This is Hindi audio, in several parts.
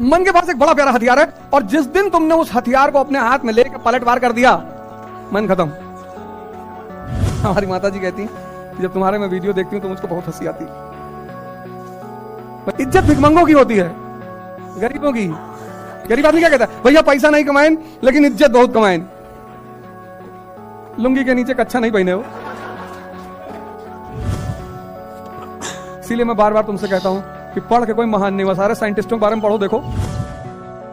मन के पास एक बड़ा प्यारा हथियार है, और जिस दिन तुमने उस हथियार को अपने हाथ में लेकर पलटवार कर दिया, मन खत्म। हमारी माता जी कहती हैं, जब तुम्हारे मैं वीडियो देखती हूं तो मुझको बहुत हंसी आती है। इज्जत भिखमंगों की होती है, गरीबों की। गरीब आदमी क्या कहता है, भैया पैसा नहीं कमाएं लेकिन इज्जत बहुत कमाएं। लुंगी के नीचे कच्छा नहीं पहने हो। इसीलिए मैं बार बार तुमसे कहता हूं कि पढ़ के कोई महान नहीं हुआ। सारे साइंटिस्टों के बारे में पढ़ो, देखो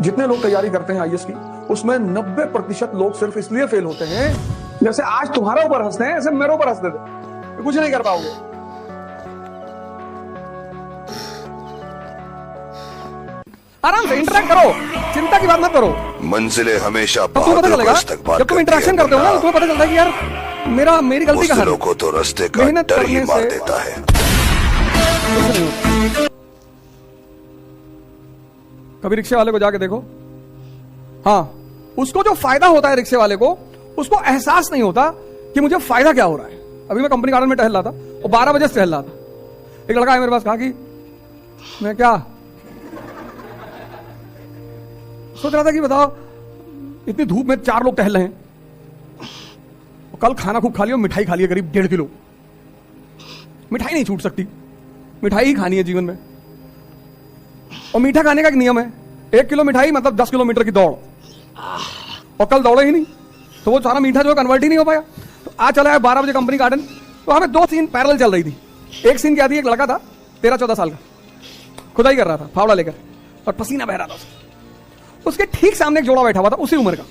जितने लोग तैयारी करते हैं आईएएस की, उसमें 90% लोग सिर्फ इसलिए फेल होते हैं, जैसे आज तुम्हारे ऊपर हंसते हैं ऐसे मेरे ऊपर हंसते थे, कुछ नहीं कर पाओगे। आराम से इंटरेक्ट करो, चिंता की बात मत करो। मंजिलें हमेशा तुम्हें पता चलेगा जब तुम इंटरेक्शन करते हो ना, तुम्हें पता चलता है कि यार मेरी गलती कहाँ है। को तो रास्ते का डर ही मार देता है। कभी रिक्शे वाले को जाके देखो, हाँ, उसको जो फायदा होता है रिक्शे वाले को, उसको एहसास नहीं होता कि मुझे फायदा क्या हो रहा है। अभी मैं कंपनी गार्डन में टहल रहा था और 12 बजे से टहल रहा था। एक लड़का है मेरे पास, कहा कि मैं क्या सोच रहा था कि बताओ इतनी धूप में 4 लोग टहल रहे हैं, कल खाना खूब खा लिया, मिठाई खा लिया करीब 1.5 किलो। मिठाई नहीं छूट सकती, मिठाई ही खानी है जीवन में। और मीठा खाने का एक नियम है, 1 किलो मिठाई मतलब 10 किलोमीटर की दौड़। और कल दौड़े ही नहीं तो वो सारा मीठा जो है कन्वर्ट ही नहीं हो पाया। तो आज चला है 12 बजे कंपनी गार्डन, तो हमें 2 सीन पैरेलल चल रही थी। एक सीन क्या थी, एक लड़का था 13-14 साल का, खुदाई कर रहा था फावड़ा लेकर और पसीना बह रहा था उसके ठीक सामने एक जोड़ा बैठा हुआ था उसी उम्र का।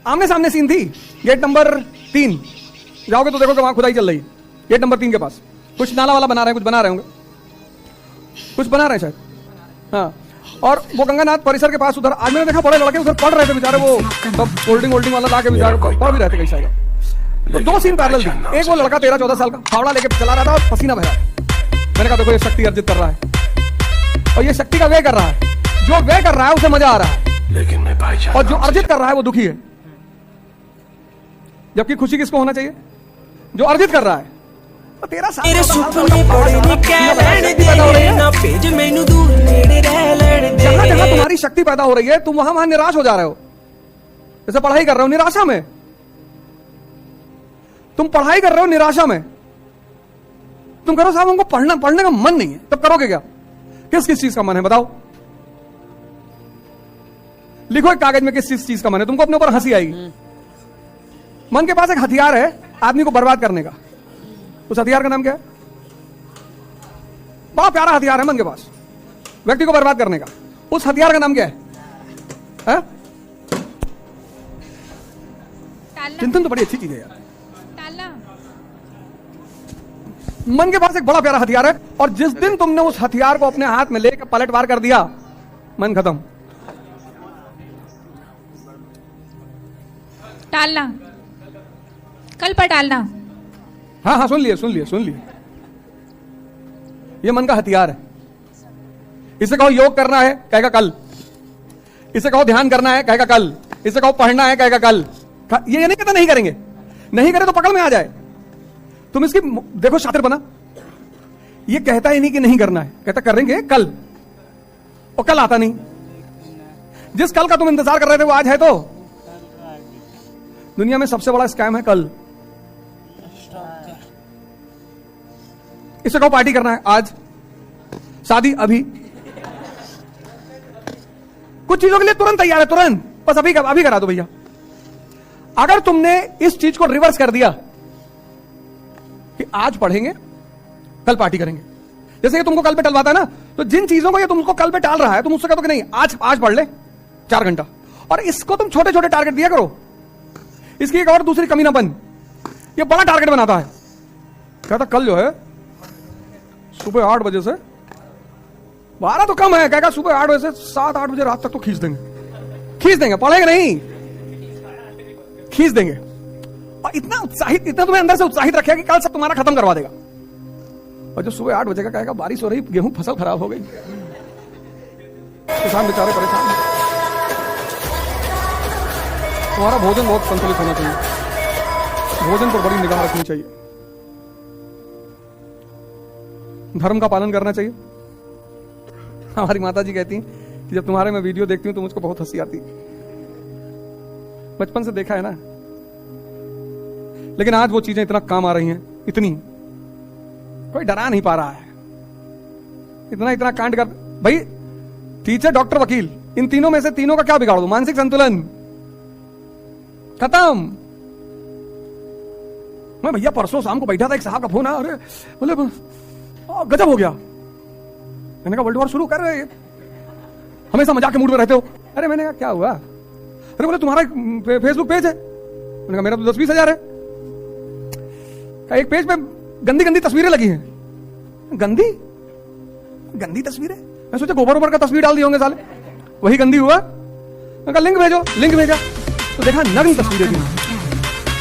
आमने सामने सीन थी, गेट नंबर 3 जाओगे तो देखो कि वहां खुदाई चल रही है। गेट नंबर 3 के पास कुछ नाला वाला बना रहे हैं, कुछ बना रहे होंगे, कुछ बना रहे हैं शायद, हाँ। और वो गंगानाथ परिसर के पास उधर आज मैंने देखा बड़े लड़के उधर पढ़ रहे थे बेचारे, वो सब होल्डिंग वाला लाके बेचारे पढ़ भी रहे थे कई शायद। तो 2 सीन पैरेलल थी। एक वो लड़का 13-14 साल का फावड़ा लेके चला रहा था और पसीना बह रहा था। मैंने कहा देखो ये शक्ति अर्जित कर रहा है, और ये शक्ति का व्यय कर रहा है। जो व्यय कर रहा है उसे मजा आ रहा है, लेकिन मैं भाईचारा, और जो अर्जित कर रहा है वो दुखी है। जबकि खुशी किसको होना चाहिए, जो अर्जित कर रहा है। तो 13 साल जहां जहां तुम्हारी शक्ति पैदा हो रही है, तुम वहां निराश हो जा रहे हो। जैसे पढ़ाई कर रहे हो निराशा में, तुम पढ़ाई कर रहे हो निराशा में, तुम करो साहब हमको पढ़ने का मन नहीं है, तब करोगे क्या? किस किस चीज का मन है बताओ, लिखो एक कागज में किस चीज का मन है, तुमको अपने ऊपर हंसी आएगी। मन के पास एक हथियार है आदमी को बर्बाद करने का। उस हथियार का नाम क्या है? बड़ा प्यारा हथियार है मन के पास व्यक्ति को बर्बाद करने का। उस हथियार का नाम क्या है? चिंतन तो बड़ी अच्छी चीज है यार। मन के पास एक बड़ा प्यारा हथियार है, और जिस दिन तुमने उस हथियार को अपने हाथ में लेकर पलटवार कर दिया, मन खत्म। टालना, कल पर टालना। हाँ हाँ, सुन लिए। ये मन का हथियार है। इसे कहो योग करना है, कहेगा कल। इसे कहो ध्यान करना है, कहेगा कल। इसे कहो पढ़ना है, कहेगा कल। ये नहीं कहता नहीं करेंगे, नहीं करे तो पकड़ में आ जाए। तुम इसकी देखो शातिर बना, ये कहता ही नहीं कि नहीं करना है, कहता करेंगे कल, और कल आता नहीं। जिस कल का तुम इंतजार कर रहे थे वो आज है। तो दुनिया में सबसे बड़ा स्कैम है कल। इसे कहो पार्टी करना है आज, शादी अभी। कुछ चीजों के लिए तुरंत तैयार है, तुरंत, बस अभी करा दो भैया। अगर तुमने इस चीज को रिवर्स कर दिया कि आज पढ़ेंगे कल पार्टी करेंगे, जैसे कि तुमको कल पे टलवाता है ना, तो जिन चीजों को ये तुमको कल पे टाल रहा है, तुम उससे कहते हो कि नहीं आज पढ़ ले 4 घंटा, और इसको तुम छोटे छोटे टारगेट दिया करो। इसकी एक और दूसरी कमी ना बन, ये बड़ा टारगेट बनाता है। कहता कल जो है सुबह 8 बजे से 12 तो कम है, कहेगा सुबह 8 बजे से 7-8 बजे रात तक तो खींच देंगे, पढ़ेंगे नहीं, खींच देंगे। और इतना तुम्हें अंदर से उत्साहित रखेगा कि कल सब तुम्हारा खत्म करवा देगा। और जो सुबह 8 बजे का कहेगा बारिश हो रही, गेहूं फसल खराब हो गई, किसान बेचारे परेशान। तुम्हारा भोजन बहुत संतुलित होना चाहिए, भोजन पर बड़ी निगाह रखनी चाहिए। धर्म का पालन करना चाहिए। हमारी माता जी कहती हैं कि जब तुम्हारे मैं वीडियो देखती हूं तो मुझको बहुत हंसी आती है। बचपन से देखा है ना, लेकिन आज वो चीजें इतना काम आ रही हैं, इतनी कोई डरा नहीं पा रहा है। इतना कांड कर भाई, टीचर, डॉक्टर, वकील, इन तीनों में से तीनों का क्या बिगाड़ दो? मानसिक संतुलन खत्म। मैं भैया परसों शाम को बैठा था, एक साहब का फोन आया, अरे बोले गजब हो गया। मैंने कहा वर्ल्ड वॉर शुरू कर रहे हैं, हमेशा मजाक के मूड में रहते हो। अरे मैंने कहा क्या हुआ? अरे बोले तुम्हारा फेसबुक पेज है। मैंने कहा मेरा तो 10-20 हजार है। एक पेज पे गंदी गंदी तस्वीरें लगी हैं। गंदी तस्वीरें? मैं सोचा गोबर का तस्वीर डाल दिए होंगे साले, वही गंदी हुआ। मैं कहा लिंक भेजो, लिंक भेजा तो देखा नग्न तस्वीरें थी।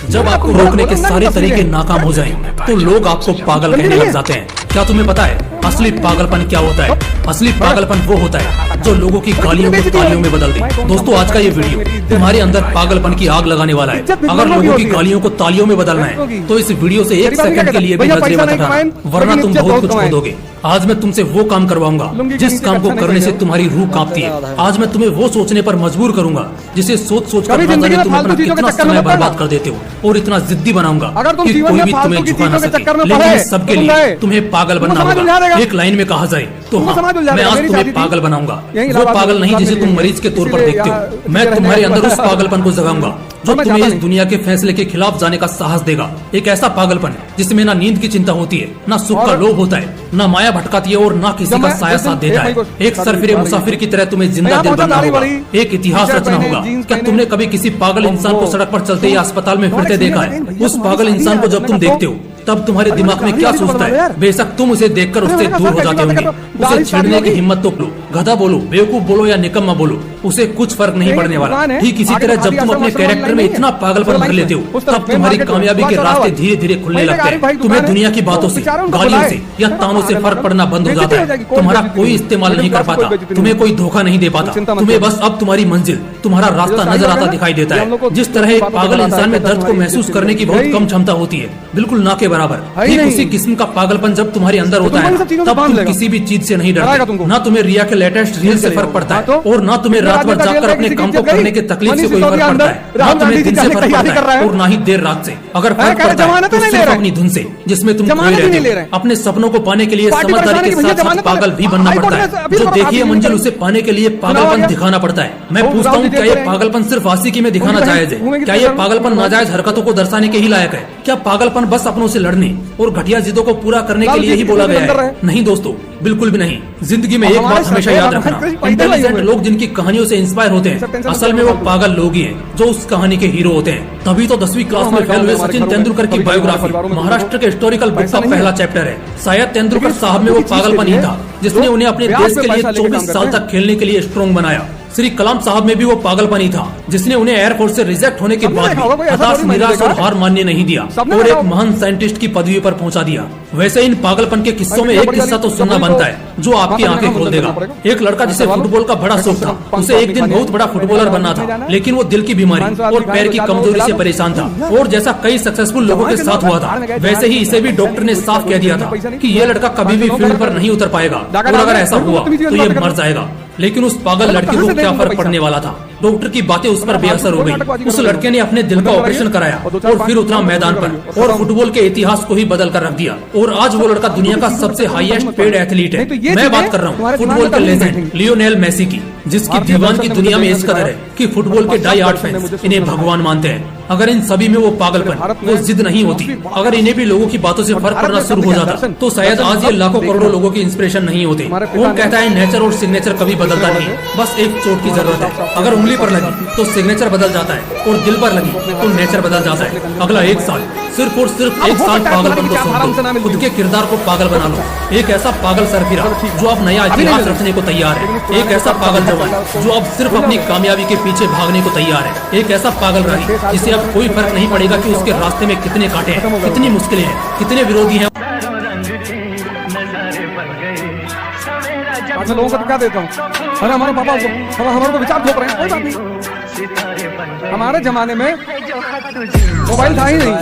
जब आपको रोकने के सारे तरीके नाकाम हो जाएं, तो लोग आपको पागल कहने लग जाते हैं। क्या तुम्हें पता है असली पागलपन क्या होता है? असली पागलपन वो होता है जो लोगों की गालियों को तालियों में बदल दे। दोस्तों, आज का ये वीडियो तुम्हारे अंदर पागलपन की आग लगाने वाला है। अगर लोगों की गालियों को तालियों में बदलना है तो इस वीडियो से 1 सेकंड के लिए भी नजरें मत हटाना, वरना तुम बहुत कुछ खो दोगे। आज मैं तुमसे वो काम करवाऊंगा जिस काम को करने से तुम्हारी रूह कांपती है। आज मैं तुम्हें वो सोचने पर मजबूर करूंगा जिसे सोच कर तुम अपना कितना समय बर्बाद कर देते हो, और इतना जिद्दी बनाऊंगा कि कोई भी तुम्हें झुका ना सके। लेकिन इस सबके लिए तुम्हें पागल बनना होगा। एक लाइन में कहा जाए तो हाँ, मैं आज तुम्हें पागल बनाऊंगा। वो पागल नहीं जिसे तुम मरीज के तौर पर देखते हो। मैं तुम्हारे अंदर उस पागलपन को जगाऊंगा जो तुम्हें इस दुनिया के फैसले के खिलाफ जाने का साहस देगा। एक ऐसा पागलपन जिसमें ना नींद की चिंता होती है, ना सुख का लोभ होता है, ना माया भटकाती है, और ना किसी का साया साथ देता है। एक सरफिरे मुसाफिर की तरह तुम्हें जिंदा दिल बनना होगा, एक इतिहास रचना होगा। क्या तुमने कभी किसी पागल इंसान को सड़क पर चलते या अस्पताल में फिरते देखा है? उस पागल इंसान को जब तुम देखते हो तब तुम्हारे दिमाग में क्या सोचता है? बेशक तुम उसे देखकर उससे दूर हो जाते होंगे। उसे छेड़ने की हिम्मत तो लो, गधा बोलो, बेवकूफ बोलो या निकम्मा बोलो, उसे कुछ फर्क नहीं पड़ने वाला। ठीक इसी तरह जब तुम अपने कैरेक्टर में इतना पागलपन भर लेते हो तब तुम्हारी कामयाबी के रास्ते धीरे धीरे खुलने लगते हैं। तुम्हें दुनिया की बातों से, गालियों से या तानों से फर्क पड़ना बंद हो जाता है। तुम्हारा कोई इस्तेमाल नहीं कर पाता, तुम्हें कोई धोखा नहीं दे पाता। तुम्हें बस अब तुम्हारी मंजिल, तुम्हारा रास्ता नजर आता दिखाई देता है। जिस तरह एक पागल इंसान में दर्द को महसूस करने की बहुत कम क्षमता होती है, बिल्कुल ना के बराबर, उसी किस्म का पागलपन जब तुम्हारे अंदर होता है तब तुम किसी भी चीज से नहीं डरते। ना तुम्हें रिया के लेटेस्ट रील से फर्क पड़ता है, और ना तुम्हें रात भर जाकर अपने काम को करने की तकलीफ से कोई फर्क पड़ता है। ना तुम्हें दिन से फर्क पड़ता है और ना ही देर रात से। अगर फर्क पड़ता है तो सिर्फ अपनी धुन से जिसमें तुम खोए रहते हो। अपने सपनों को पाने के लिए समझदारी के साथ साथ पागल भी बनना पड़ता है। जो देखिए मंजिल, उसे पाने के लिए पागलपन दिखाना पड़ता है। मैं पूछता हूँ, क्या ये पागलपन सिर्फ आशिकी में दिखाना जायज है? क्या ये पागलपन नाजायज हरकतों को दर्शाने के ही लायक है? क्या पागलपन बस अपनों से लड़ने और घटिया जिदों को पूरा करने के लिए ही बोला गया है? नहीं दोस्तों, बिल्कुल भी नहीं। जिंदगी में एक बात हमेशा याद रखना, इंटेलिजेंट लोग जिनकी कहानियों से इंस्पायर होते हैं असल में वो पागल लोग ही हैं जो उस कहानी के हीरो होते हैं। तभी तो 10वीं क्लास में फेल हुए सचिन तेंदुलकर की बायोग्राफी महाराष्ट्र के हिस्टोरिकल बुक का पहला चैप्टर है। शायद तेंदुलकर साहब में वो पागलपन ही था जिसने उन्हें अपने देश के लिए 24 साल तक खेलने के लिए स्ट्रॉन्ग बनाया। श्री कलाम साहब में भी वो पागलपन ही था जिसने उन्हें एयरफोर्स से रिजेक्ट होने के बाद भी हताश, निराश और हार मानने नहीं दिया और एक महान साइंटिस्ट की पदवी पर पहुंचा दिया। वैसे इन पागलपन के किस्सों में एक किस्सा तो सुनना बनता है जो आपकी आंखें खोल देगा। एक लड़का जिसे फुटबॉल का बड़ा शौक था, उसे एक दिन बहुत बड़ा फुटबॉलर बनना था, लेकिन वो दिल की बीमारी और पैर की कमजोरी से परेशान था। और जैसा कई सक्सेसफुल लोगों के साथ हुआ था, वैसे ही इसे भी डॉक्टर ने साफ कह दिया था कि ये लड़का कभी भी फील्ड पर नहीं उतर पाएगा, और अगर ऐसा हुआ तो ये मर जाएगा। लेकिन उस पागल लड़के को क्या फर्क पड़ने वाला था? डॉक्टर की बातें उस पर बेअसर हो गई। उस लड़के ने अपने दिल का ऑपरेशन कराया और फिर उतरा मैदान पर और फुटबॉल के इतिहास को ही बदल कर रख दिया। और आज वो लड़का दुनिया का सबसे हाईएस्ट पेड एथलीट है। मैं बात कर रहा हूँ फुटबॉल के लेजेंड लियोनेल मेसी की, जिसकी दीवान की दुनिया में इस कदर है कि फुटबॉल के डाई हार्ड फैंस इन्हें भगवान मानते हैं। अगर इन सभी में वो पागलपन, वो जिद नहीं होती, अगर इन्हें भी लोगों की बातों से फर्क पड़ना शुरू हो जाता, तो शायद आज ये लाखों करोड़ों लोगों की इंस्पिरेशन नहीं होती। कौन कहता है नेचर और सिग्नेचर कभी बदलता नहीं, बस एक चोट की जरूरत है। अगर उंगली पर लगी तो सिग्नेचर बदल जाता है और दिल पर लगी तो नेचर बदल जाता है। अगला 1 साल सिर्फ और सिर्फ 1 साल पागलपन को सौंप दो, खुद के किरदार को पागल बना लो। एक ऐसा पागल सरफिरा जो अब नया इतिहास रचने को तैयार है। एक ऐसा पागल जवान जो अब सिर्फ अपनी कामयाबी के पीछे भागने को तैयार है। एक ऐसा पागल राही जिसे अब कोई फर्क नहीं पड़ेगा कि उसके रास्ते में कितने कांटे हैं, कितनी मुश्किलें हैं, कितने विरोधी हैं। अच्छा, लोगों को तो क्या देता हूँ, अरे हमारे पापा हमारे को विचार थोप रहे हैं, कोई बात नहीं। हमारे जमाने में मोबाइल था ही नहीं,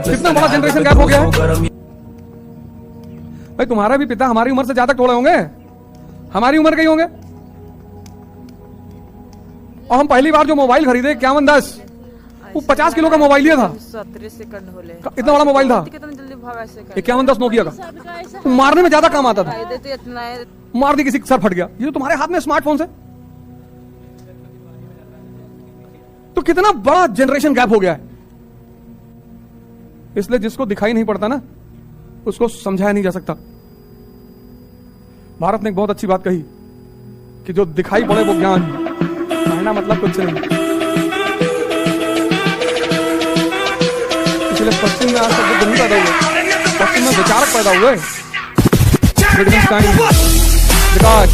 कितना बड़ा जनरेशन गैप हो गया है। भाई तुम्हारा भी पिता हमारी उम्र से ज्यादा थोड़े होंगे, हमारी उम्र के ही होंगे। और हम पहली बार जो मोबाइल खरीदे 5110, वो 50 किलो का मोबाइल लिया था। 17 सेकंड होले इतना बड़ा मोबाइल था, कितना जल्दी भागा से 5110 नोकिया का, मारने में ज्यादा काम आता था। फायदे तो इतना है। मार दी किसी का सर फट गया। ये तो तुम्हारे हाथ में स्मार्टफोन से, तो कितना बड़ा जनरेशन गैप हो गया है। इसलिए जिसको दिखाई नहीं पड़ता ना, उसको समझाया नहीं जा सकता। भारत ने एक बहुत अच्छी बात कही कि जो दिखाई पड़े वो ज्ञान, कहना मतलब कुछ नहीं। इसलिए पश्चिम में आज तक बुद्ध नहीं पैदा हुए, पश्चिम में विचारक पैदा हुए। विकास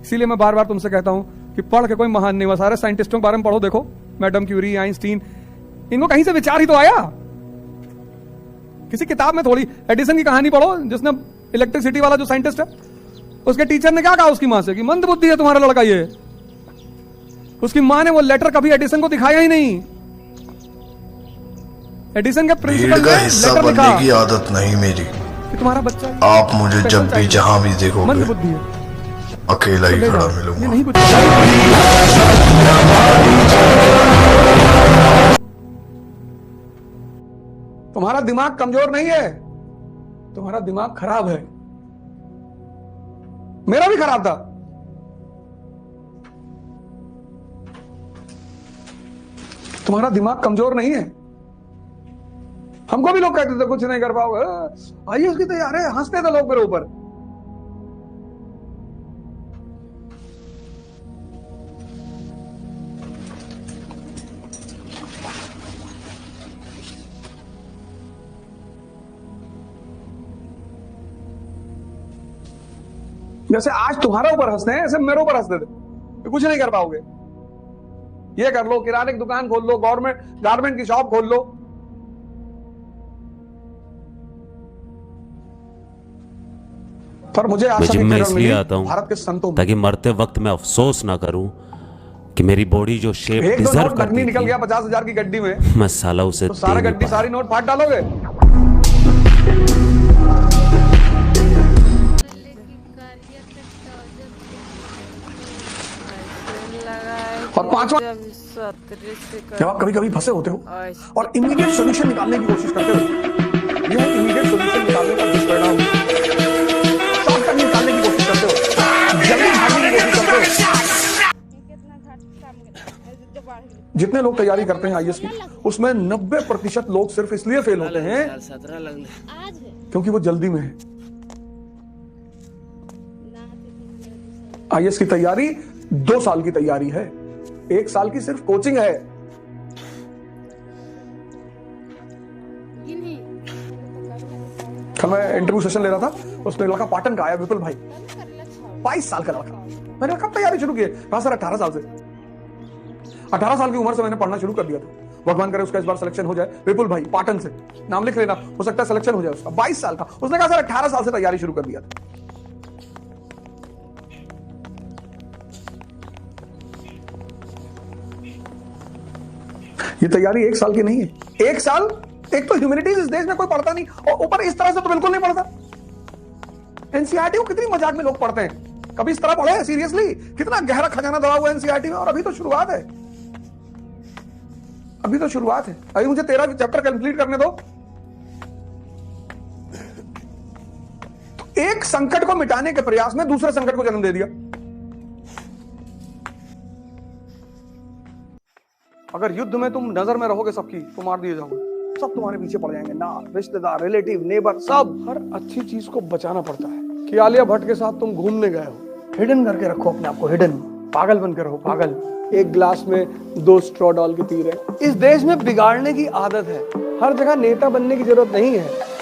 इसीलिए मैं बार बार तुमसे कहता हूं कि पढ़ के कोई महान नहीं हुआ। सारे साइंटिस्टों के बारे में पढ़ो, देखो मैडम क्यूरी, आइंस्टीन, इनको कहीं से विचार ही तो आया। किसी किताब में थोड़ी। एडिसन की कहानी पढ़ो, जिसने इलेक्ट्रिसिटी वाला जो साइंटिस्ट है, उसके टीचर ने क्या कहा उसकी मां से कि मंद बुद्धि है तुम्हारा लड़का ये। उसकी मां ने वो लेटर कभी एडिसन को दिखाया ही नहीं। एडिसन के प्रिंसिपल भीड़ का ने हिस्सा लेटर बनने लिखा की आदत नहीं मेरी। कि तुम्हारा बच्चा आप मुझे जब भी जहां भी मंद देखोगे बुद्धि है, अकेला ही ले खड़ा जाओ। ये मिलूंगा। नहीं कुछ। तुम्हारा दिमाग कमजोर नहीं है, तुम्हारा दिमाग खराब है। मेरा भी खराब था। तुम्हारा दिमाग कमजोर नहीं है। हमको भी लोग कहते थे कुछ नहीं कर पाओगे, आइए उसकी तैयार है, हंसते थे लोग मेरे ऊपर। जैसे आज तुम्हारे ऊपर हंसते हैं, ऐसे मेरे ऊपर हंसते थे कि कुछ नहीं कर पाओगे। ये कर लो, किराने की दुकान खोल लो, गारमेंट की शॉप खोल लो। पर मुझे मैं आशा जिम की में किरण इसलिए मिली आता हूँ भारत के संतों में। ताकि मरते वक्त मैं अफसोस ना करूं कि मेरी बॉडी जो शेप एक दो डिजर्व नोट नकली करती निकल थी गया 50,000 की गड्डी में, मैं साला उसे तो दे सारा नहीं गड्डी पाया। सारी नोट फाड़ डालोगे। और पांचवा, 17 सेकंड जब आप कभी कभी फंसे होते हो और इमीडिएट सोल्यूशन निकालने की कोशिश करते हो, यह इमीडिएट सोल्यूशन निकालने का दुष्परिणाम है। शॉर्टकट निकालने की कोशिश करते हो, जल्दी भागने की कोशिश करते हो। जितने लोग तैयारी करते हैं आईएएस की, उसमें 90% लोग सिर्फ इसलिए फेल होते हैं क्योंकि वो जल्दी में है। आईएएस की तैयारी 2 साल की तैयारी है, 1 साल की सिर्फ कोचिंग है। कल मैं इंटरव्यू सेशन ले रहा था, उसमें लड़का पाटन का आया, विपुल भाई, 22 साल का लड़का। मैंने कब तैयारी शुरू की है? कहा सर 18 साल से। 18 साल की उम्र से मैंने पढ़ना शुरू कर दिया था। भगवान करे उसका इस बार सिलेक्शन हो जाए। विपुल भाई पाटन से, नाम लिख लेना, हो सकता है सिलेक्शन हो जाए उसका। 22 साल का। उसने कहा सर 18 साल से तैयारी शुरू कर दिया था। ये तैयारी 1 साल की नहीं है। 1 साल, एक तो ह्यूमैनिटीज इस देश में कोई पढ़ता नहीं, और ऊपर इस तरह से तो बिल्कुल नहीं पढ़ता। एनसीईआरटी को कितनी मजाक में लोग पढ़ते हैं, कभी इस तरह पढ़े हैं सीरियसली? कितना गहरा खजाना दबा हुआ है एनसीईआरटी में, और अभी तो शुरुआत है। अभी तो शुरुआत है। अभी मुझे 13 चैप्टर कंप्लीट करने दो। तो एक संकट को मिटाने के प्रयास में दूसरे संकट को जन्म दे दिया। अगर युद्ध में तुम नजर में रहोगे सबकी, तो मार दिए जाओगे। सब तुम्हारे पीछे पड़ जाएंगे, ना रिश्तेदार, रिलेटिव, नेबर, सब। हर अच्छी चीज को बचाना पड़ता है। कि आलिया भट्ट के साथ तुम घूमने गए हो, हिडन करके रखो अपने आप को, हिडन। पागल बन के रहो, पागल। एक गिलास में 2 स्ट्रॉ डाल के पी रहे। इस देश में बिगाड़ने की आदत है। हर जगह नेता बनने की जरूरत नहीं है।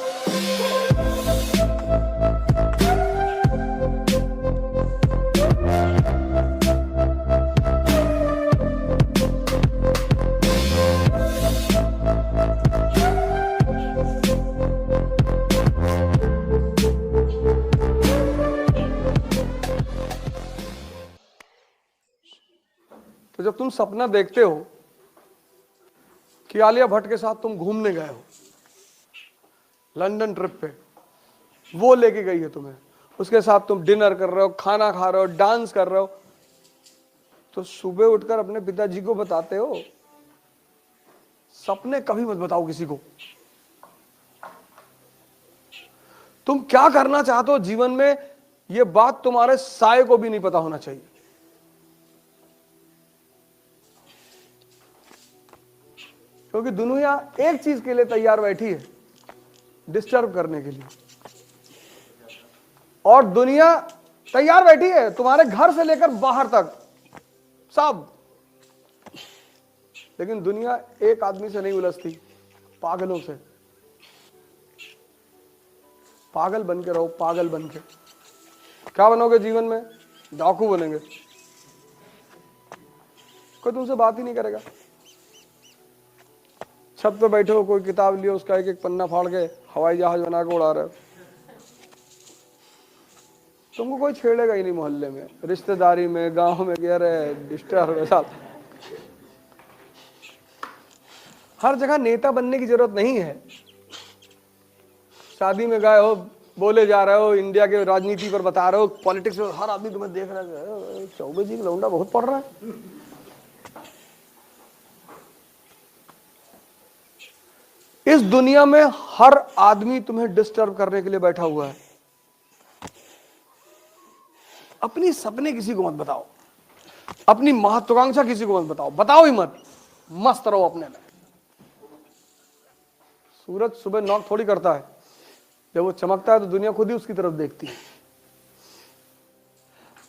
जब तुम सपना देखते हो कि आलिया भट्ट के साथ तुम घूमने गए हो लंदन ट्रिप पे, वो लेके गई है तुम्हें, उसके साथ तुम डिनर कर रहे हो, खाना खा रहे हो, डांस कर रहे हो, तो सुबह उठकर अपने पिताजी को बताते हो? सपने कभी मत बताओ किसी को। तुम क्या करना चाहते हो जीवन में, यह बात तुम्हारे साये को भी नहीं पता होना चाहिए। क्योंकि दुनिया एक चीज के लिए तैयार बैठी है, डिस्टर्ब करने के लिए। और दुनिया तैयार बैठी है तुम्हारे घर से लेकर बाहर तक सब। लेकिन दुनिया एक आदमी से नहीं उलझती, पागलों से। पागल बन के रहो, पागल बन के। क्या बनोगे जीवन में? डाकू बनेंगे। कोई तुमसे बात ही नहीं करेगा। छत पे बैठे हो, कोई किताब लियो, उसका एक एक पन्ना फाड़ के हवाई जहाज बना के उड़ा रहे हो। तुमको कोई छेड़ेगा ही नहीं मोहल्ले में, रिश्तेदारी में, गांव में, कह रहे डिस्टर्ब साथ। हर जगह नेता बनने की जरूरत नहीं है। शादी में गए हो, बोले जा रहे हो, इंडिया के राजनीति पर बता रहे हो, पॉलिटिक्स में हर आदमी तुम्हें देख रहा है, चौबे जी का लौंडा बहुत पढ़ रहा है। इस दुनिया में हर आदमी तुम्हें डिस्टर्ब करने के लिए बैठा हुआ है। अपनी सपने किसी को मत बताओ, अपनी महत्वाकांक्षा किसी को मत बताओ, बताओ ही मत, मस्त रहो अपने में। सूरज सुबह नॉक थोड़ी करता है, जब वो चमकता है तो दुनिया खुद ही उसकी तरफ देखती है।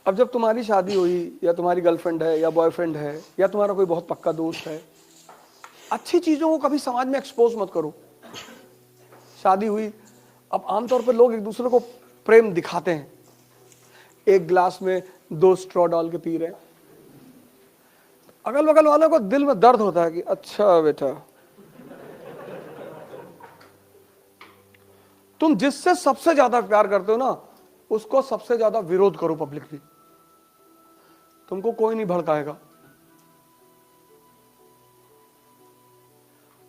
अब जब तुम्हारी शादी हुई, या तुम्हारी गर्लफ्रेंड है, या बॉयफ्रेंड है, या तुम्हारा कोई बहुत पक्का दोस्त है, अच्छी चीजों को कभी समाज में एक्सपोज मत करो। शादी हुई, अब आमतौर पर लोग एक दूसरे को प्रेम दिखाते हैं। एक गिलास में 2 स्ट्रॉ डाल के पी रहे हैं। अगल बगल वालों को दिल में दर्द होता है कि अच्छा बेटा, तुम जिससे सबसे ज्यादा प्यार करते हो ना, उसको सबसे ज्यादा विरोध करो पब्लिकली, तुमको कोई नहीं भड़काएगा।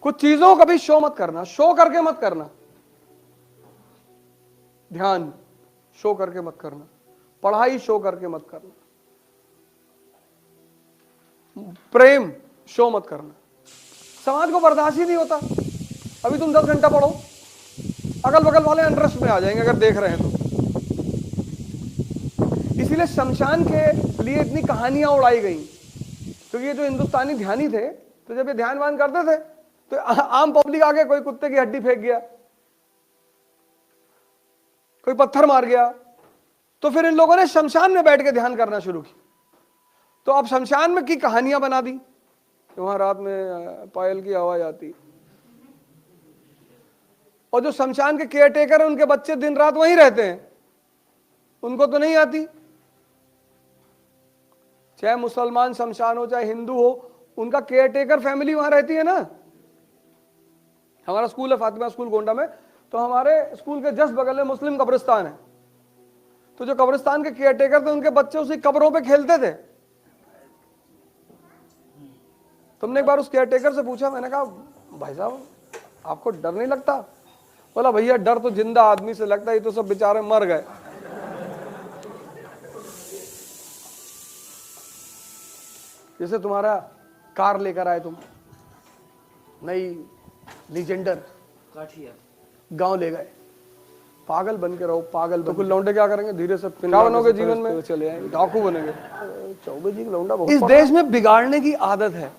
कुछ चीजों को कभी शो मत करना, शो करके मत करना। ध्यान शो करके मत करना, पढ़ाई शो करके मत करना, प्रेम शो मत करना। समाज को बर्दाश्त ही नहीं होता। अभी तुम 10 घंटा पढ़ो, अगल बगल वाले इंटरेस्ट में आ जाएंगे अगर देख रहे हैं तो। इसीलिए शमशान के लिए इतनी कहानियां उड़ाई गई, क्योंकि ये जो हिंदुस्तानी ध्यानी थे, तो जब ये ध्यान वान करते थे तो आम पब्लिक आगे कोई कुत्ते की हड्डी फेंक गया, कोई पत्थर मार गया, तो फिर इन लोगों ने शमशान में बैठ के ध्यान करना शुरू की। तो अब शमशान में की कहानियां बना दी, वहां रात में पायल की आवाज आती, और जो शमशान के केयर टेकर है, उनके बच्चे दिन रात वहीं रहते हैं, उनको तो नहीं आती। चाहे मुसलमान शमशान हो, चाहे हिंदू हो, उनका केयर टेकर फैमिली वहां रहती है ना। हमारा स्कूल है फातिमा स्कूल गोंडा में, तो हमारे स्कूल के जस्ट बगल में मुस्लिम कब्रिस्तान है। तो जो कब्रिस्तान के केयर टेकर थे, उनके बच्चे उसी कब्रों पे खेलते थे। तुमने एक बार उस केयर टेकर से पूछा, मैंने कहा भाई साहब आपको डर नहीं लगता? बोला भैया डर तो जिंदा आदमी से लगता है, ये तो सब बेचारे मर गए। जैसे तुम्हारा कार लेकर आए तुम, नई लीजेंडर, गांव ले गए, पागल बन के रहो, पागल बन। तो कुछ लौंडे क्या करेंगे, धीरे से क्या बनोगे जीवन में? चले आएंगे, डाकू बनेंगे। चौबे जी लौंडा बहुत। इस देश में बिगाड़ने की आदत है।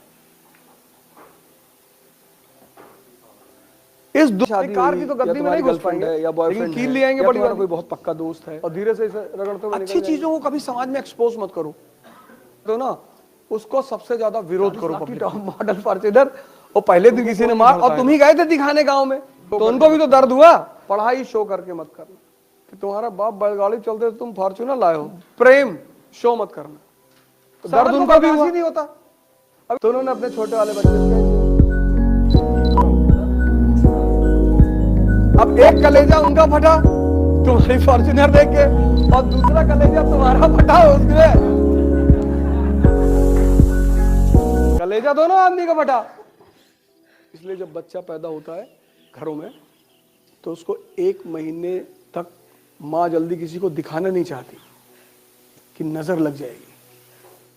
इस कार की तो गद्दी में नहीं घुस पाएंगे, या बॉयफ्रेंड कील ले आएंगे, बड़ी कोई बहुत पक्का दोस्त है, और धीरे से इसे रगड़ते हुए। अच्छी चीजों को कभी समाज में एक्सपोज मत करो, तो ना उसको सबसे ज्यादा विरोध करो। मॉडल फॉर्च्यूनर, और पहले दिन किसी ने मार, और तुम ही गए थे दिखाने गांव में, तो उनको भी तो दर्द हुआ। पढ़ाई शो करके मत करना कि तुम्हारा बाप बैलगाड़ी चलते तुम फॉर्च्यूनर लाए हो। प्रेम शो मत करना, तो दर्द उनको भी नहीं होता। अब तो उन्होंने अपने छोटे वाले बच्चे, अब एक कलेजा उनका फटा तुम्हारी फॉर्च्यूनर देख के, और दूसरा कलेजा तुम्हारा फटा उसमें। कलेजा दोनों आदमी का फटा। इसलिए जब बच्चा पैदा होता है घरों में तो उसको 1 महीने तक माँ जल्दी किसी को दिखाना नहीं चाहती कि नजर लग जाएगी।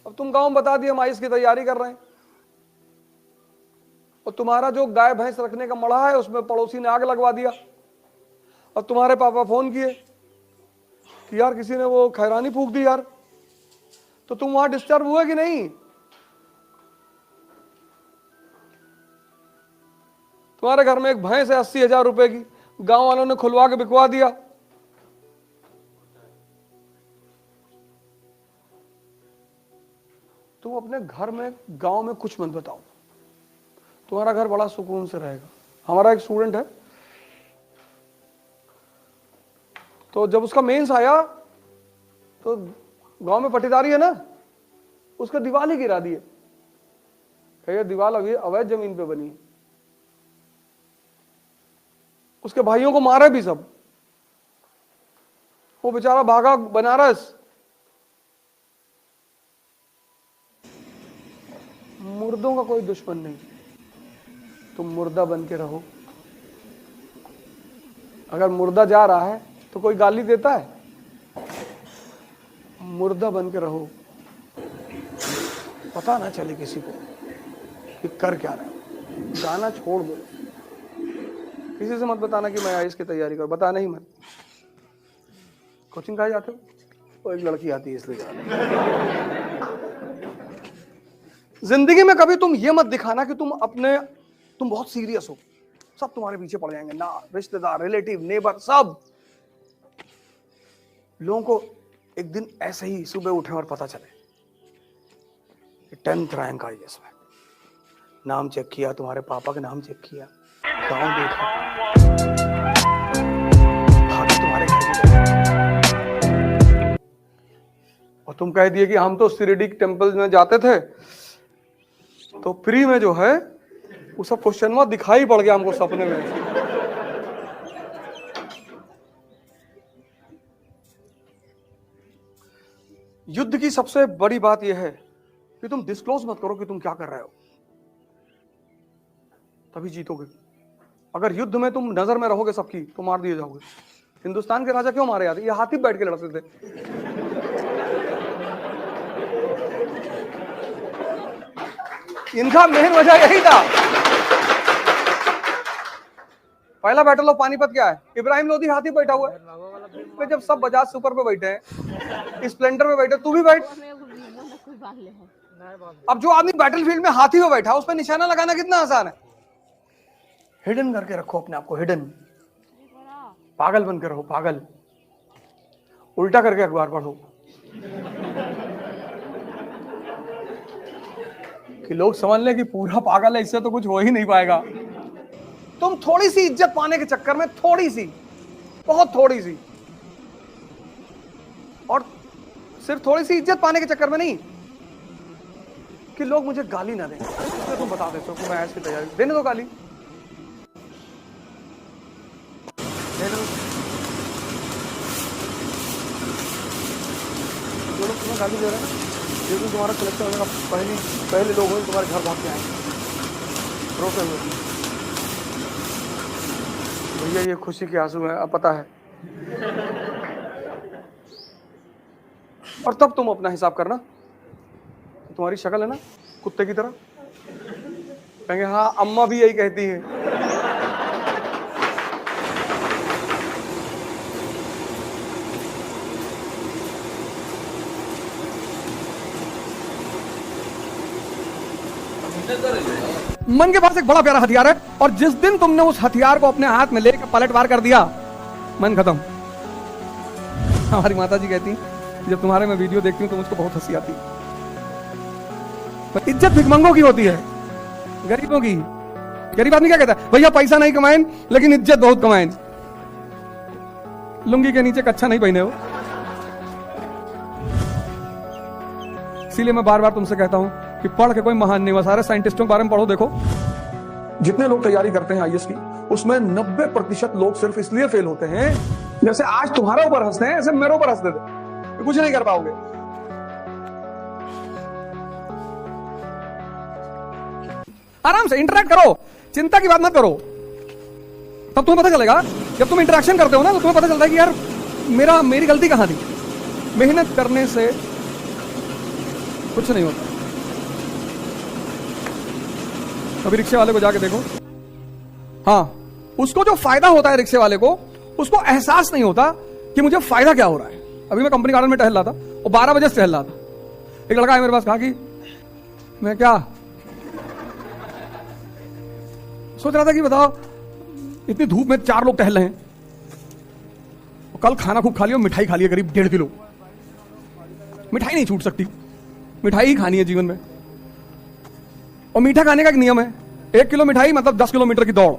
अब तुम गांव में बता दिए हम आइस की तैयारी कर रहे हैं, और तुम्हारा जो गाय भैंस रखने का मड़ा है उसमें पड़ोसी ने आग लगवा दिया, और तुम्हारे पापा फोन किए कि यार किसी ने वो खैरानी फूंक दी यार, तो तुम वहां डिस्टर्ब हुए कि नहीं? तुम्हारे घर में एक भैंस है 80,000 रुपए की, गांव वालों ने खुलवा के बिकवा दिया। तुम अपने घर में गांव में कुछ मत बताओ, तुम्हारा घर बड़ा सुकून से रहेगा। हमारा एक स्टूडेंट है, तो जब उसका मेंस आया तो गांव में पट्टीदारी है ना, उसका दीवार ही गिरा दिए। कहिए दीवार अभी अवैध जमीन पे बनी है। उसके भाइयों को मारे भी सब, वो बेचारा भागा बनारस। मुर्दों का कोई दुश्मन नहीं, तुम मुर्दा बन के रहो। अगर मुर्दा जा रहा है तो कोई गाली देता है? मुर्दा बन के रहो, पता ना चले किसी को कि कर क्या रहा है। गाना छोड़ दो, किसी से मत बताना कि मैं आईएएस की तैयारी कर, बताना ही मत। कोचिंग कहाँ जाते हो? वो एक लड़की आती है इसलिए जा रहे हो। जिंदगी में कभी तुम ये मत दिखाना कि तुम बहुत सीरियस हो, सब तुम्हारे पीछे पड़ जाएंगे ना, रिश्तेदार, रिलेटिव, नेबर, सब। लोगों को एक दिन ऐसे ही सुबह उठे और पता चले 10th रैंक आई इसमें, नाम चेक किया, तुम्हारे पापा का नाम चेक किया, गांव देखा, भाभी तुम्हारे घर में, और तुम कह दिए कि हम तो शिरडी टेम्पल में जाते थे तो फ्री में जो है वो सब क्वेश्चन में दिखाई पड़ गया हमको सपने में। युद्ध की सबसे बड़ी बात यह है कि तुम डिस्क्लोज मत करो कि तुम क्या कर रहे हो, तभी जीतोगे। अगर युद्ध में तुम नजर में रहोगे सबकी तो मार दिए जाओगे। हिंदुस्तान के राजा क्यों मारे जाते? ये हाथी बैठ के लड़ते थे। इनका मेन वजह यही था। पहला बैटल ऑफ पानीपत क्या है? इब्राहिम लोधी हाथी बैठा हुआ है। जब सब बजाज सुपर पे बैठे हैं, स्प्लेंडर पे बैठे, तू भी बैठ। अब जो आदमी बैटलफील्ड में हाथी पे बैठा उस पर निशाना लगाना कितना आसान है। हिडन करके रखो अपने आप को, हिडन। पागल बन के रहो, पागल। उल्टा करके अखबार पढ़ो कि लोग समझ लें कि पूरा पागल है, इससे तो कुछ हो ही नहीं पाएगा। तुम थोड़ी सी इज्जत पाने के चक्कर में, थोड़ी सी, बहुत थोड़ी सी, और सिर्फ थोड़ी सी इज्जत पाने के चक्कर में नहीं कि लोग मुझे गाली ना दें, इसलिए तुम बता देते हो कि मैं आईएएस की तैयारी, देने दो गाली, देने दो। जो लोग तुम्हें गाली दे रहे हैं ना, जिस दिन तुम्हारा सिलेक्शन होने का पहले लोग होंगे तुम्हारे घर भाग के आएंगे रोते हुए, भैया ये खुशी के आंसू है, अब पता है। और तब तुम अपना हिसाब करना, तुम्हारी शक्ल है ना कुत्ते की तरह, कहेंगे हाँ अम्मा भी यही कहती है। मन के पास एक बड़ा प्यारा हथियार है, और जिस दिन तुमने उस हथियार को अपने हाथ में लेकर पलटवार कर दिया, मन खत्म। हमारी माता जी कहती जब तुम्हारे मैं वीडियो देखती हूँ तो मुझको बहुत हंसी आती है। पर इज्जत भिखमंगों की होती है, गरीबों की। गरीब आदमी क्या कहता है? भैया पैसा नहीं कमाएं लेकिन इज्जत बहुत कमाएं। लुंगी के नीचे कच्छा नहीं पहने हो। इसीलिए मैं बार बार तुमसे कहता हूं कि पढ़ के कोई महान नहीं हुआ। सारे साइंटिस्टों के बारे में पढ़ो, देखो जितने लोग तैयारी करते हैं आईएएस की, उसमें 90% लोग सिर्फ इसलिए फेल होते हैं, जैसे आज तुम्हारे ऊपर हंसते हैं ऐसे मेरे ऊपर हंसते थे, कुछ नहीं कर पाओगे। आराम से इंटरेक्ट करो, चिंता की बात मत करो। तब तुम्हें पता चलेगा, जब तुम इंटरेक्शन करते हो ना, तो तुम्हें पता चलता है कि यार मेरी गलती कहां थी। मेहनत करने से कुछ नहीं होता। कभी रिक्शे वाले को जाके देखो, हाँ, उसको जो फायदा होता है रिक्शे वाले को, उसको एहसास नहीं होता कि मुझे फायदा क्या हो रहा है। अभी मैं कंपनी गार्डन में टहल रहा था और 12 बजे से टहल रहा था। एक लड़का है मेरे पास, कहा कि मैं क्या सोच रहा था कि बताओ इतनी धूप में 4 लोग टहल रहे हैं, और कल खाना खूब खा लिया, मिठाई खा लिया करीब 1.5 किलो। मिठाई नहीं छूट सकती, मिठाई ही खानी है जीवन में। और मीठा खाने का एक नियम है, 1 किलो मिठाई मतलब 10 किलोमीटर की दौड़।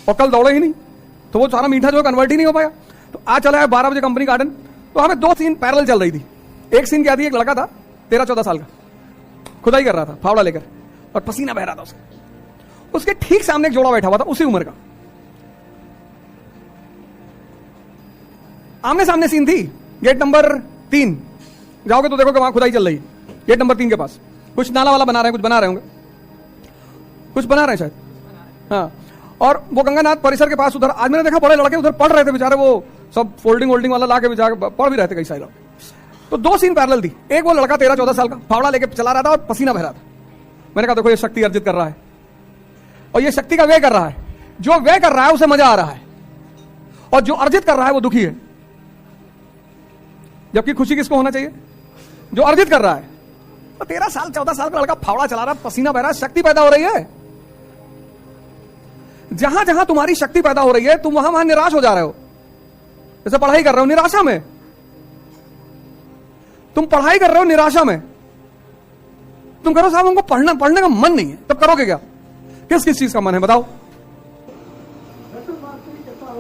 और कल दौड़े ही नहीं, तो वो सारा मीठा जो कन्वर्ट ही नहीं हो पाया। तो आज चला है 12 बजे कंपनी गार्डन, तो हमें 2 सीन पैरेलल चल रही थी। एक सीन क्या थी, एक लड़का था 13-14 साल का, खुदाई कर रहा था फावड़ा लेकर, और पसीना बह रहा था उसके ठीक सामने एक जोड़ा बैठा हुआ था उसी उम्र का। आमने सामने सीन थी। गेट नंबर 3 जाओगे तो देखो कि वहां खुदाई चल रही है। गेट नंबर 3 के पास कुछ नाला वाला बना रहे हैं, कुछ बना रहे होंगे, कुछ बना रहे हैं शायद, हाँ। और वो गंगानाथ परिसर के पास उधर आज मैंने देखा बड़े लड़के उधर पढ़ रहे थे बेचारे, वो सब फोल्डिंग वाला ला के बेचारे पढ़ भी रहे थे कई सारे लोग। तो 2 सीन पैरेलल थी। एक वो लड़का 13-14 साल का फावड़ा लेके चला रहा था और पसीना बह रहा था। मैंने कहा देखो ये शक्ति अर्जित कर रहा है, और ये शक्ति का व्यय कर रहा है। जो व्यय कर रहा है उसे मजा आ रहा है, और जो अर्जित कर रहा है वो दुखी है। जबकि खुशी किसको होना चाहिए? जो अर्जित कर रहा है। तो 13 साल 14 साल का लड़का फावड़ा चला रहा, पसीना बह रहा, शक्ति पैदा हो रही है। जहां जहां तुम्हारी शक्ति पैदा हो रही है, तुम वहां निराश हो जा रहे हो। जैसे पढ़ाई कर रहे हो निराशा में, तुम पढ़ाई कर रहे हो निराशा में, तुम करो साहब हमको पढ़ने का मन नहीं है, तब करोगे क्या? किस किस चीज का मन है बताओ?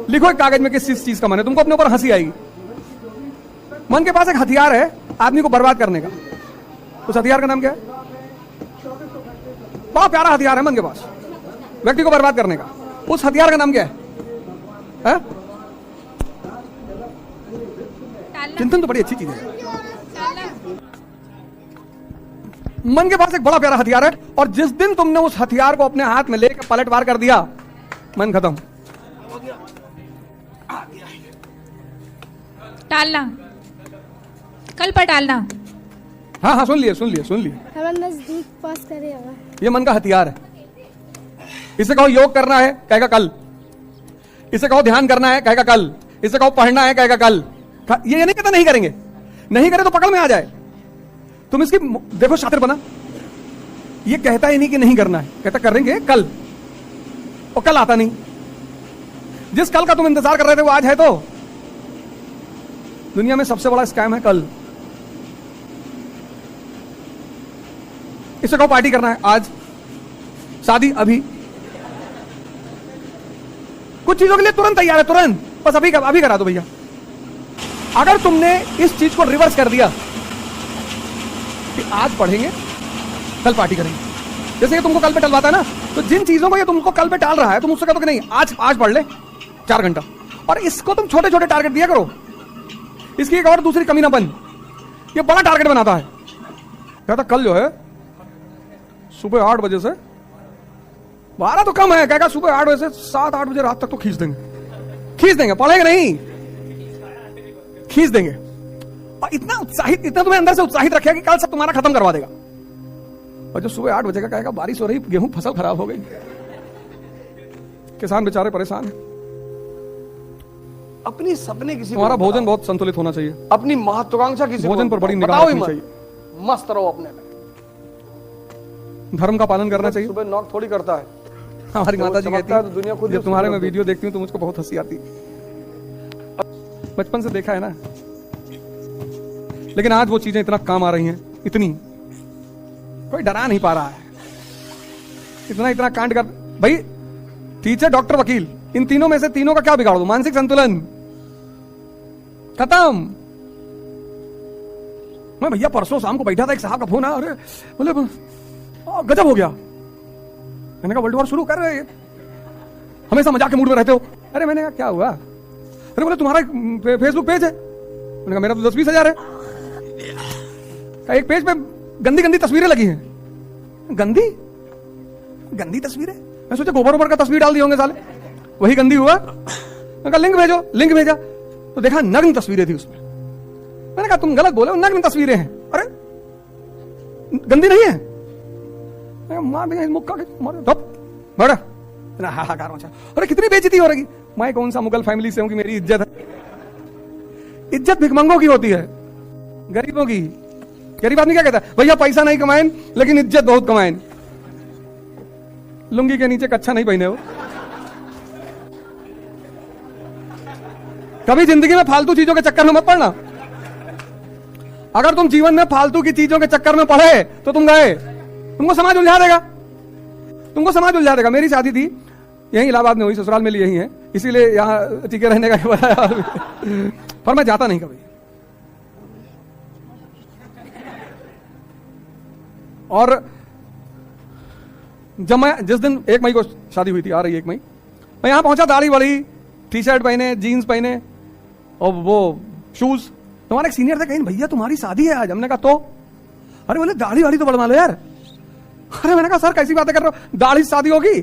लिखो एक कागज में किस चीज का मन है। तुमको अपने ऊपर हंसी आएगी। मन के पास एक हथियार है आदमी को बर्बाद करने का। उस हथियार का नाम क्या है? बहुत प्यारा हथियार है मन के पास व्यक्ति को बर्बाद करने का। उस हथियार का नाम क्या है? चिंतन तो बड़ी अच्छी चीज है। मन के पास एक बड़ा प्यारा हथियार है, और जिस दिन तुमने उस हथियार को अपने हाथ में लेकर पलटवार कर दिया, मन खत्म। टालना, कल पर टालना। हाँ हाँ सुन लिए। हमारा नजदीक पास करे हुआ। ये मन का हथियार है। इसे कहो योग करना है, कहेगा कल। इसे कहो ध्यान करना है, कहेगा कल। इसे कहो पढ़ना है, कहेगा कल। ये नहीं कहता नहीं करेंगे, नहीं करे तो पकड़ में आ जाए। तुम इसकी देखो शातिर बना, ये कहता ही नहीं कि नहीं करना है, कहता करेंगे कल, और कल आता नहीं। जिस कल का तुम इंतजार कर रहे थे वो आज है। तो दुनिया में सबसे बड़ा स्कैम है कल। इसे कहो पार्टी करना है आज, शादी अभी। कुछ चीजों के लिए तुरंत तैयार है, तुरंत, बस अभी करा दो भैया। अगर तुमने इस चीज को रिवर्स कर दिया कि आज पढ़ेंगे कल पार्टी करेंगे, जैसे ये तुमको कल पे टलवाता है ना, तो जिन चीजों को ये तुमको कल पे टाल रहा है, तुम उससे कहते हो कि नहीं आज पढ़ ले 4 घंटा, और इसको तुम छोटे छोटे टारगेट दिया करो। इसकी एक और दूसरी कमी ना बन, ये बड़ा टारगेट बनाता है। कहता कल जो है सुबह 8 बजे से 12 तो कम है, कहेगा सुबह 8 बजे से 7-8 बजे रात तक तो खींच देंगे, पढ़ेंगे नहीं, खींच देंगे। और इतना तुम्हें अंदर से उत्साहित रखेगा कि कल सब तुम्हारा खत्म करवा देगा। और जो सुबह 8 बजे का कहेगा बारिश हो रही, गेहूं फसल खराब हो गई, किसान बेचारे परेशान है। अपनी सपने किसी तुम्हारा भोजन बहुत संतुलित होना चाहिए, अपनी महत्वाकांक्षा किसी भोजन पर बड़ी निगाह रखनी चाहिए, मस्त रहो अपने में, धर्म का पालन करना चाहिए। सुबह नॉक थोड़ी करता है। हमारी माता जी कहती है, तो दुनिया खुद जब तुम्हारे मैं वीडियो देखती हूँ तो मुझको बहुत हंसी आती है। बचपन से देखा है ना, लेकिन आज वो चीजें इतना काम आ रही हैं, इतनी कोई डरा नहीं पा रहा है। इतना कांड कर भाई, टीचर डॉक्टर वकील, इन तीनों में से तीनों का क्या बिगाड़ दो? मानसिक संतुलन खत्म। मैं भैया परसों शाम को बैठा था, एक साहब का फोन आया, अरे बोले गजब हो गया। मैंने कहा वर्ल्ड वॉर शुरू कर रहे हैं, हमेशा मजाक के मूड में रहते हो। अरे मैंने कहा क्या हुआ? अरे बोले तुम्हारा फेसबुक पेज है। मैंने कहा मेरा तो 10-20 हजार है। एक पेज पे गंदी तस्वीरें लगी हैं। गंदी? गंदी तस्वीर है। मैं सोचा गोबर ओबर का तस्वीर डाल दिए होंगे साले, वही गंदी हुआ। मैं कहा लिंक भेजो, लिंक भेजा तो देखा नग्न तस्वीरें थी उसमें। मैंने कहा तुम गलत बोले, नग्न तस्वीरें हैं। अरे गंदी नहीं है। मार देंगे मुक्का के, मारो धप बड़ा हाहाकार मचा। अरे कितनी बेइज्जती हो रही। मैं कौन सा मुगल फैमिली से हूं कि मेरी इज्जत है? इज्जत भिखमंगों की होती है, गरीबों की। गरीब आदमी क्या कहता है, भैया पैसा नहीं कमाएं लेकिन इज्जत बहुत कमाएं। लुंगी के नीचे कच्छा नहीं पहने हो। कभी जिंदगी में फालतू चीजों के चक्कर में मत पड़ना। अगर तुम जीवन में फालतू की चीजों के चक्कर में पड़े तो तुम गए, तुमको समाज उलझा देगा, तुमको समाज उलझा देगा। मेरी शादी थी यहीं इलाहाबाद में हुई, ससुराल में यही है, इसीलिए यहां टिके रहने का बताया। पर मैं जाता नहीं कभी। और जब मैं जिस दिन 1 मई को शादी हुई थी, आ रही 1 मई, मैं यहां पहुंचा, दाढ़ी बड़ी, टी शर्ट पहने, जीन्स पहने और वो शूज। तुम्हारे एक सीनियर थे, कहीं भैया तुम्हारी शादी है आज। हमने कहा तो, अरे बोले दाढ़ी वाड़ी तो बढ़वा लो यार। अरे मैंने कहा सर कैसी बातें कर रहे हो, दाढ़ी से शादी होगी?